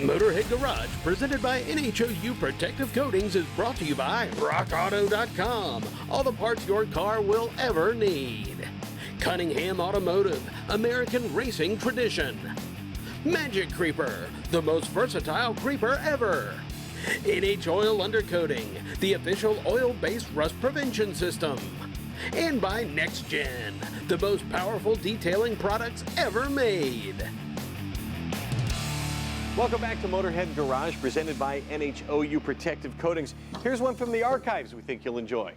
Motorhead Garage, presented by NHOU Protective Coatings, is brought to you by RockAuto.com. All the parts your car will ever need. Cunningham Automotive, American racing tradition. Magic Creeper, the most versatile creeper ever. Oil Undercoating, the official oil-based rust prevention system. And by NextGen, the most powerful detailing products ever made. Welcome back to Motorhead Garage, presented by NHOU Protective Coatings. Here's one from the archives we think you'll enjoy.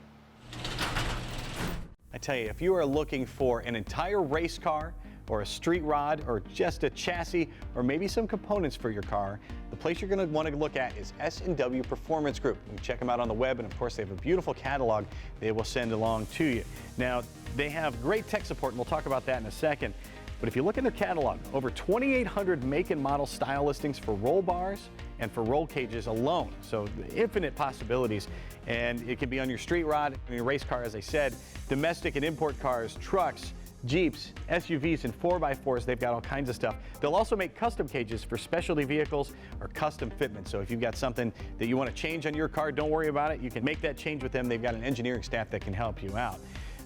I tell you, if you are looking for an entire race car, or a street rod, or just a chassis, or maybe some components for your car, the place you're going to want to look at is S&W Performance Group. You can check them out on the web, and of course they have a beautiful catalog they will send along to you. Now, they have great tech support, and we'll talk about that in a second. But if you look in their catalog, over 2,800 make and model style listings for roll bars and for roll cages alone. So infinite possibilities. And it can be on your street rod, on your race car, as I said, domestic and import cars, trucks, Jeeps, SUVs, and 4x4s. They've got all kinds of stuff. They'll also make custom cages for specialty vehicles or custom fitment. So if you've got something that you want to change on your car, don't worry about it. You can make that change with them. They've got an engineering staff that can help you out.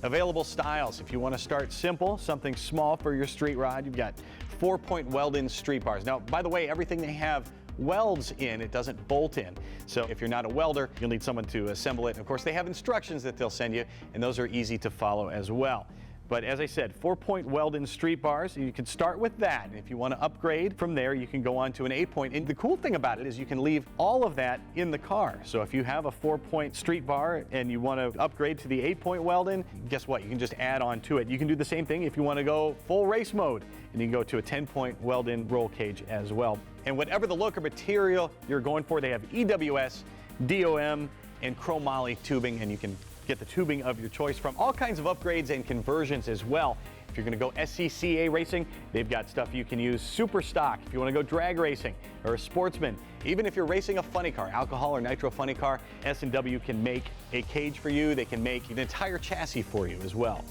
Available styles. If you want to start simple, something small for your street rod, you've got 4-point weld-in street bars. Now, by the way, everything they have welds in, it doesn't bolt in. So if you're not a welder, you'll need someone to assemble it. And of course, they have instructions that they'll send you, and those are easy to follow as well. But as I said, 4-point weld-in street bars, you can start with that. And if you want to upgrade from there, you can go on to an 8-point. And the cool thing about it is you can leave all of that in the car. So if you have a 4-point street bar and you want to upgrade to the 8-point weld-in, guess what? You can just add on to it. You can do the same thing if you want to go full race mode, and you can go to a 10-point weld-in roll cage as well. And whatever the look or material you're going for, they have EWS, DOM, and chromoly tubing, and you can get the tubing of your choice from all kinds of upgrades and conversions as well. If you're going to go SCCA racing, they've got stuff you can use super stock. If you want to go drag racing or a sportsman, even if you're racing a funny car, alcohol or nitro funny car, S&W can make a cage for you. They can make an entire chassis for you as well.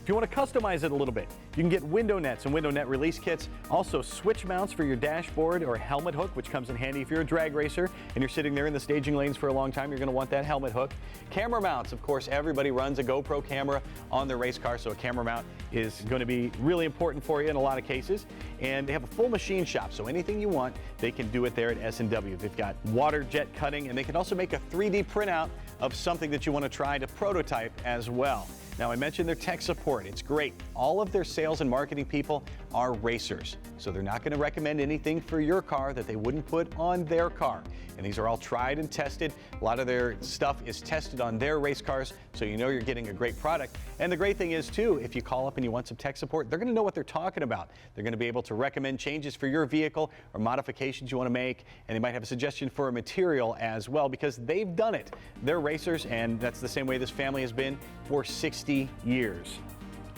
If you want to customize it a little bit, you can get window nets and window net release kits, also switch mounts for your dashboard or helmet hook, which comes in handy if you're a drag racer and you're sitting there in the staging lanes for a long time. You're going to want that helmet hook. Camera mounts, of course, everybody runs a GoPro camera on their race car, so a camera mount is going to be really important for you in a lot of cases. And they have a full machine shop, so anything you want, they can do it there at S&W. They've got water jet cutting, and they can also make a 3D printout of something that you want to try to prototype as well. Now, I mentioned their tech support. It's great. All of their sales and marketing people are racers, so they're not going to recommend anything for your car that they wouldn't put on their car. And these are all tried and tested. A lot of their stuff is tested on their race cars, so you know you're getting a great product. And the great thing is, too, if you call up and you want some tech support, they're going to know what they're talking about. They're going to be able to recommend changes for your vehicle or modifications you want to make, and they might have a suggestion for a material as well, because they've done it. They're racers, and that's the same way this family has been for 60 years.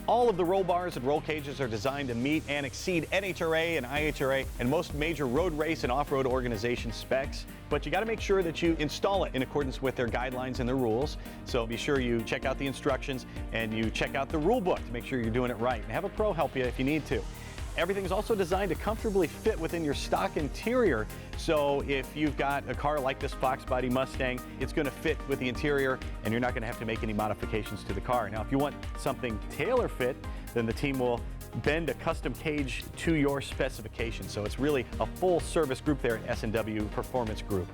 All of the roll bars and roll cages are designed to meet and exceed NHRA and IHRA and most major road race and off-road organization specs, but you got to make sure that you install it in accordance with their guidelines and their rules. So be sure you check out the instructions and you check out the rule book to make sure you're doing it right, and have a pro help you if you need to. Everything's also designed to comfortably fit within your stock interior. So if you've got a car like this Fox Body Mustang, it's going to fit with the interior and you're not going to have to make any modifications to the car. Now, if you want something tailor fit, then the team will bend a custom cage to your specifications. So it's really a full service group there at S&W Performance Group.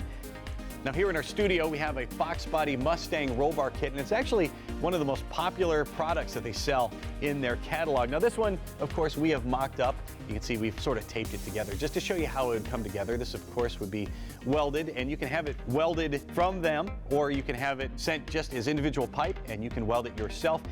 Now, here in our studio, we have a Fox Body Mustang roll bar kit, and it's actually one of the most popular products that they sell in their catalog. Now, this one, of course, we have mocked up. You can see we've sort of taped it together just to show you how it would come together. This, of course, would be welded, and you can have it welded from them, or you can have it sent just as individual pipe, and you can weld it yourself.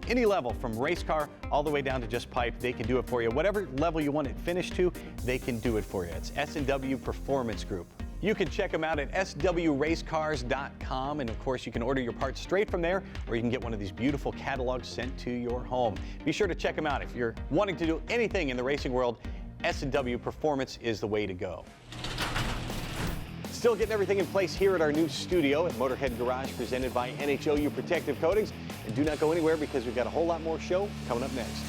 Any level, from race car all the way down to just pipe, they can do it for you. Whatever level you want it finished to, they can do it for you. It's S&W Performance Group. You can check them out at swracecars.com, and of course you can order your parts straight from there, or you can get one of these beautiful catalogs sent to your home. Be sure to check them out. If you're wanting to do anything in the racing world, S&W Performance is the way to go. Still getting everything in place here at our new studio at Motorhead Garage, presented by NHOU Protective Coatings. And do not go anywhere, because we've got a whole lot more show coming up next.